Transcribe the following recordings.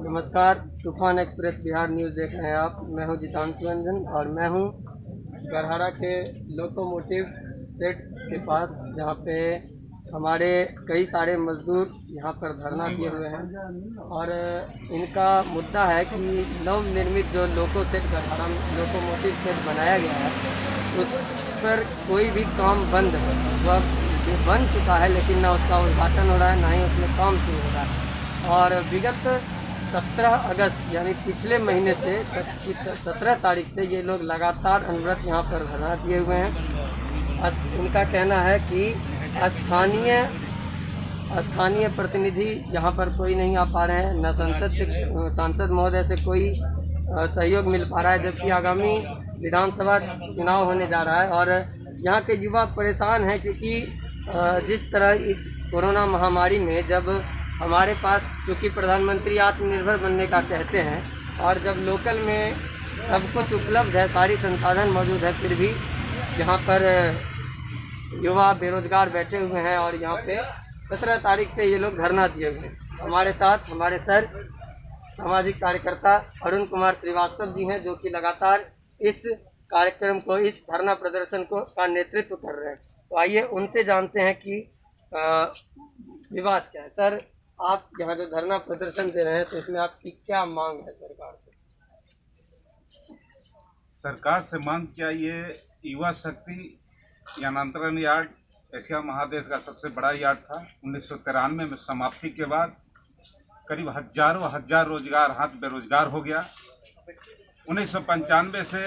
नमस्कार, तूफान express Bihar news देख रहे हैं आप। मैं हूं जितांशु रंजन और मैं हूं गरहरा के लोकोमोटिव सेट के पास, जहां पे हमारे कई सारे मजदूर यहां पर धरना दिए हुए हैं और इनका मुद्दा है कि नवनिर्मित जो लोको सेट गरहरा लोकोमोटिव सेट बनाया गया है उस पर कोई भी काम बंद है। वह बन चुका है लेकिन ना उसका उद्घाटन हो रहा है, ना ही उसमें काम शुरू हो रहा है। और विगत 17 अगस्त यानी पिछले महीने से 17 तारीख से ये लोग लगातार अनवरत यहाँ पर धरना दिए हुए हैं। उनका कहना है कि स्थानीय प्रतिनिधि यहाँ पर कोई नहीं आ पा रहे हैं, न सांसद महोदय से कोई सहयोग मिल पा रहा है, जबकि आगामी विधानसभा चुनाव होने जा रहा है। और यहाँ के युवा परेशान हैं क्योंकि जिस तरह इस कोरोना महामारी में जब हमारे पास, चूँकि प्रधानमंत्री आत्मनिर्भर बनने का कहते हैं और जब लोकल में सब कुछ उपलब्ध है, सारी संसाधन मौजूद है, फिर भी यहाँ पर युवा बेरोजगार बैठे हुए हैं और यहाँ पे 17 तारीख से ये लोग धरना दिए हुए हैं। हमारे साथ हमारे सर सामाजिक कार्यकर्ता अरुण कुमार श्रीवास्तव जी हैं, जो कि लगातार इस कार्यक्रम को, इस धरना प्रदर्शन को का नेतृत्व कर रहे हैं। तो आइए उनसे जानते हैं कि विवाद क्या है। सर, आप यहाँ जो धरना प्रदर्शन दे रहे हैं तो इसमें आपकी क्या मांग है सरकार से? सरकार से मांग क्या, ये युवा शक्ति यानांतरण यार्ड एशिया महादेश का सबसे बड़ा यार्ड था। 1993 में समाप्ति के बाद करीब हजारों हजार रोजगार हाथ बेरोजगार हो गया। 1995 से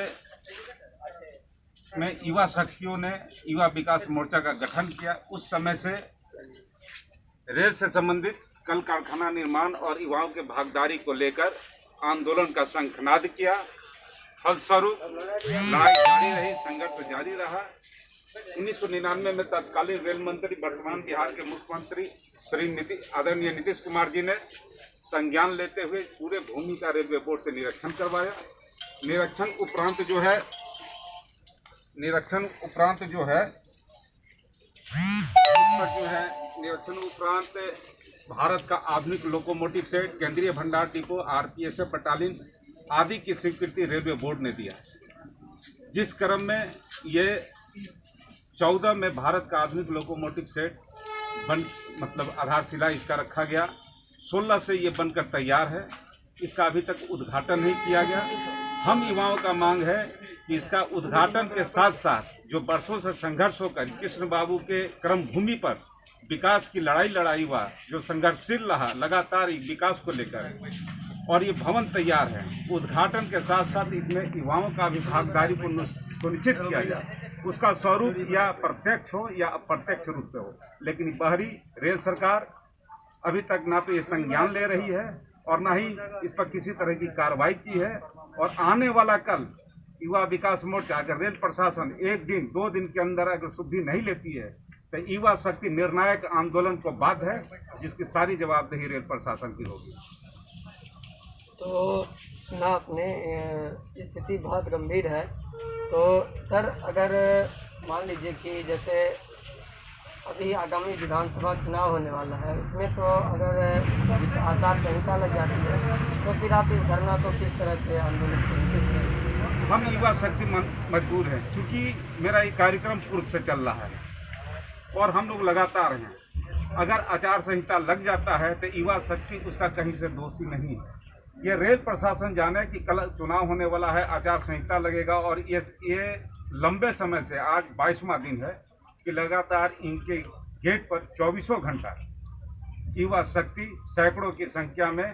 में युवा शक्तियों ने युवा विकास मोर्चा का गठन किया। उस समय से रेल से संबंधित कल कारखाना निर्माण और युवाओं के भागीदारी को लेकर आंदोलन का शंखनाद किया। फलस्वरूप लड़ाई जारी रही, संघर्ष जारी रहा। 1999 में तत्कालीन रेल मंत्री, वर्तमान बिहार के मुख्यमंत्री श्री आदरणीय नीतीश कुमार जी ने संज्ञान लेते हुए पूरे भूमि का रेलवे बोर्ड से निरीक्षण करवाया। निरीक्षण उपरांत भारत का आधुनिक लोकोमोटिव सेट, केंद्रीय भंडार डिपो, आरपीएसएफ बटालियन आदि की स्वीकृति रेलवे बोर्ड ने दिया, जिस क्रम में ये 14 में भारत का आधुनिक लोकोमोटिव सेट आधारशिला इसका रखा गया। 16 से ये बनकर तैयार है, इसका अभी तक उद्घाटन नहीं किया गया। हम युवाओं का मांग है कि इसका उद्घाटन के साथ साथ जो वर्षों से संघर्ष होकर कृष्ण बाबू के क्रम भूमि पर विकास की लड़ाई हुआ, जो संघर्षशील रहा लगातार विकास को लेकर, और ये भवन तैयार है, उद्घाटन के साथ साथ इसमें युवाओं का भी भागीदारी को सुनिश्चित किया जाए। उसका स्वरूप या प्रत्यक्ष हो या अप्रत्यक्ष रूप से हो, लेकिन बाहरी रेल सरकार अभी तक ना तो ये संज्ञान ले रही है और ना ही इस पर किसी तरह की कार्रवाई की है। और आने वाला कल युवा विकास मोर्चा, अगर रेल प्रशासन 1 दिन 2 दिन के अंदर अगर सुधि नहीं लेती है तो युवा शक्ति निर्णायक आंदोलन को बाध्य है, जिसकी सारी जवाबदेही रेल प्रशासन की होगी। तो ना अपने स्थिति बहुत गंभीर है। तो सर, अगर मान लीजिए कि जैसे अभी आगामी विधानसभा चुनाव होने वाला है, उसमें तो अगर आचार संहिता लग जाती है तो फिर आप इस धरना को किस तरह से आंदोलन करेंगे? हम युवा शक्ति मजबूर हैं, क्योंकि मेरा ये कार्यक्रम पूर्व से चल रहा है और हम लोग लगातार हैं। अगर आचार संहिता लग जाता है तो युवा शक्ति उसका कहीं से दोषी नहीं है। ये रेल प्रशासन जाने कि कल चुनाव होने वाला है, आचार संहिता लगेगा और ये लंबे समय से, आज 22वां दिन है कि लगातार इनके गेट पर 24 घंटा युवा शक्ति सैकड़ों की संख्या में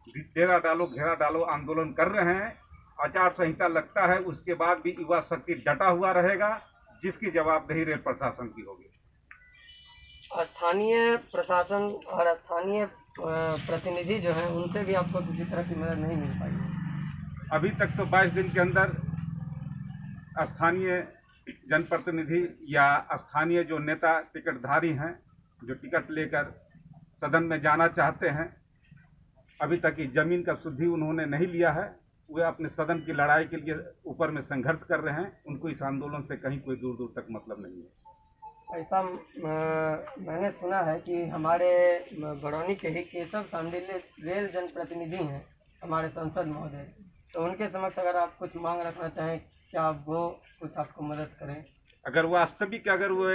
डेरा डालो घेरा डालो आंदोलन कर रहे हैं। आचार संहिता लगता है उसके बाद भी युवा शक्ति डटा हुआ रहेगा, जिसकी जवाबदेही रेल प्रशासन की होगी। स्थानीय प्रशासन और स्थानीय प्रतिनिधि जो हैं उनसे भी आपको किसी तरह की मदद नहीं मिल पाई? अभी तक तो 22 दिन के अंदर स्थानीय जनप्रतिनिधि या स्थानीय जो नेता टिकटधारी हैं, जो टिकट लेकर सदन में जाना चाहते हैं, अभी तक इस जमीन का शुद्धि उन्होंने नहीं लिया है। वे अपने सदन की लड़ाई के लिए ऊपर में संघर्ष कर रहे हैं। उनको इस आंदोलन से कहीं कोई दूर दूर तक मतलब नहीं है। ऐसा मैंने सुना है कि हमारे बरौनी के ही केशव सांडिल्य रेल जनप्रतिनिधि हैं हमारे सांसद महोदय, तो उनके समक्ष अगर आप कुछ मांग रखना चाहें, क्या वो कुछ आपको मदद करें? अगर वास्तविक अगर वो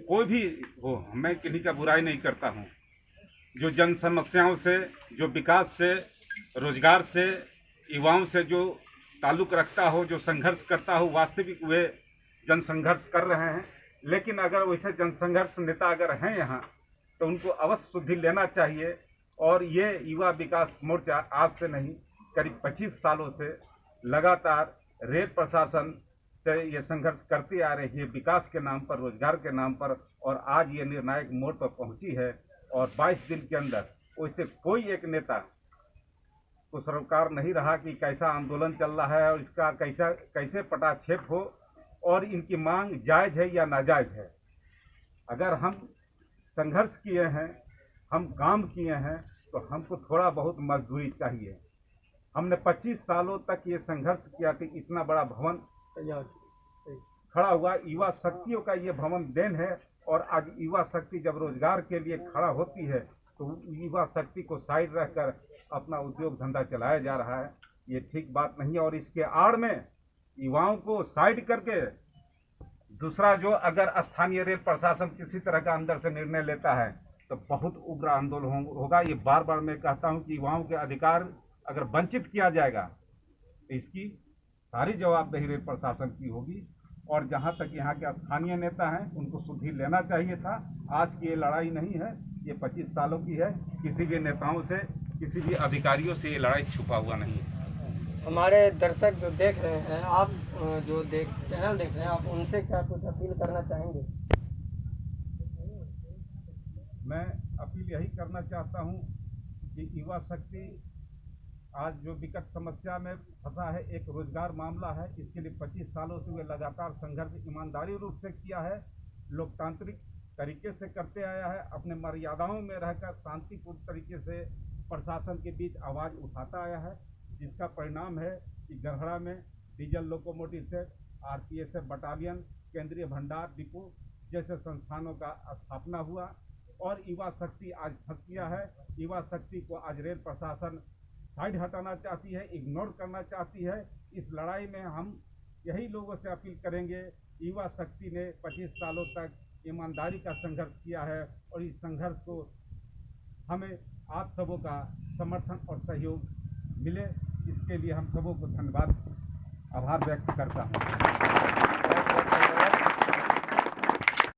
कोई भी हो, मैं किन्हीं का बुराई नहीं करता हूँ। जो जन समस्याओं से, जो विकास से, रोजगार से, युवाओं से जो ताल्लुक रखता हो, जो संघर्ष करता हो, वास्तविक वे जन संघर्ष कर रहे हैं। लेकिन अगर वैसे जन संघर्ष नेता अगर हैं यहाँ, तो उनको अवश्य शुद्धि लेना चाहिए। और ये युवा विकास मोर्चा आज से नहीं, करीब 25 सालों से लगातार रेल प्रशासन से ये संघर्ष करती आ रही है, विकास के नाम पर, रोजगार के नाम पर। और आज ये निर्णायक मोड़ पर पहुंची है। और 22 दिन के अंदर वैसे कोई एक नेता को सरोकार नहीं रहा कि कैसा आंदोलन चल रहा है और इसका कैसे पटाक्षेप हो और इनकी मांग जायज है या नाजायज है। अगर हम संघर्ष किए हैं, हम काम किए हैं, तो हमको थोड़ा बहुत मजदूरी चाहिए। हमने 25 सालों तक ये संघर्ष किया कि इतना बड़ा भवन खड़ा हुआ। युवा शक्तियों का ये भवन देन है। और आज युवा शक्ति जब रोजगार के लिए खड़ा होती है, तो युवा शक्ति को साइड रखकर अपना उद्योग धंधा चलाया जा रहा है। ये ठीक बात नहीं है। और इसके आड़ में युवाओं को साइड करके दूसरा जो अगर स्थानीय रेल प्रशासन किसी तरह का अंदर से निर्णय लेता है, तो बहुत उग्र आंदोलन होगा। ये बार बार मैं कहता हूँ कि युवाओं के अधिकार अगर वंचित किया जाएगा, तो इसकी सारी जवाबदेही रेल प्रशासन की होगी। और जहां तक यहाँ के स्थानीय नेता हैं, उनको शुद्धि लेना चाहिए था। आज की ये लड़ाई नहीं है, ये 25 सालों की है। किसी भी नेताओं से, किसी भी अधिकारियों से ये लड़ाई छुपा हुआ नहीं है। हमारे दर्शक जो देख रहे हैं, आप जो चैनल देख रहे हैं, आप उनसे क्या कुछ अपील करना चाहेंगे? मैं अपील यही करना चाहता हूँ कि युवा शक्ति आज जो विकट समस्या में फंसा है, एक रोजगार मामला है, इसके लिए 25 सालों से वे लगातार संघर्ष ईमानदारी रूप से किया है, लोकतांत्रिक तरीके से करते आया है, अपने मर्यादाओं में रहकर शांतिपूर्ण तरीके से प्रशासन के बीच आवाज़ उठाता आया है। जिसका परिणाम है कि गढ़ड़ा में diesel locomotive set, RPSF battalion, केंद्रीय भंडार डिपो जैसे संस्थानों का स्थापना हुआ। और युवा शक्ति आज फंस गया है। युवा शक्ति को आज रेल प्रशासन साइड हटाना चाहती है, इग्नोर करना चाहती है। इस लड़ाई में हम यही लोगों से अपील करेंगे। युवा शक्ति ने 25 सालों तक ईमानदारी का संघर्ष किया है और इस संघर्ष को हमें आप सबों का समर्थन और सहयोग मिले, इसके लिए हम सबों को धन्यवाद, आभार व्यक्त करता हूँ।